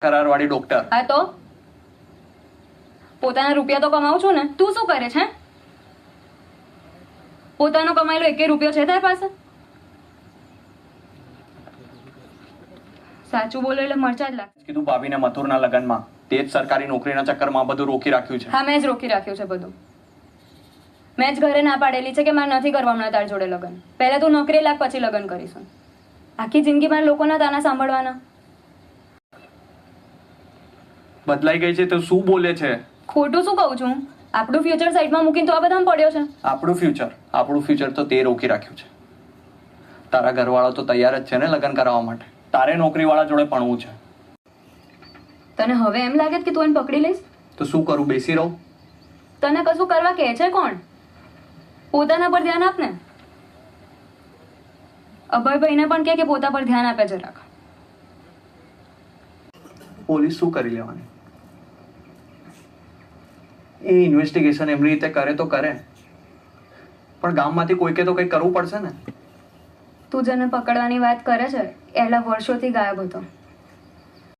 કરારવાળી doctor. હા તો પોતાના રૂપિયા તો કમાવું છું ને. તું શું કરે છે? પોતાનો કમાયેલો એકે રૂપિયો છે તારી પાસે? સાચું બોલો એટલે મરચા જ લાગે. કીધું ભાભીને મથુરના લગ્નમાં તે જ સરકારી નોકરીના ચક્કરમાં બધું રોકી રાખ્યું છે. હા, મેં જ રોકી રાખ્યું છે બધું. મેં જ ઘરે ના પાડેલી છે કે મારે નથી કરવા હમણાં તારી જોડે લગ્ન. પહેલા તું નોકરી લાગ, પછી લગ્ન કરીશું. આખી જિંદગી મારે લોકોના તાના સાંભળવાના. બદલાઈ ગઈ છે તો શું બોલે છે? ખોટું શું કહું છું? આપણું ફ્યુચર સાઈડમાં મૂકીને તો આ બધામાં પડ્યો છે. આપણું ફ્યુચર તો તે રોકી રાખ્યું છે. તારા ઘરવાળો તો તૈયાર જ છે ને લગ્ન કરાવવા માટે. તારે નોકરીવાળા જોડે ભણવું છે. તને હવે એમ લાગે કે તું એને પકડી લઈશ? તો શું કરું, બેસી રહું? તને કશું કરવા કહે છે કોણ? પોતાના પર ધ્યાન આપ ને. અભયભાઈને પણ કહે કે પોતા પર ધ્યાન આપે જરાક. પોલીસ શું કરી લેવાની? એ ઇન્વેસ્ટિગેશન એમની રીતે કરે તો કરે, પણ ગામમાંથી કોઈકે તો કંઈક કરવું પડશે ને. તું જેને પકડવાની વાત કરે છે એટલા વર્ષોથી ગાયબ હતો.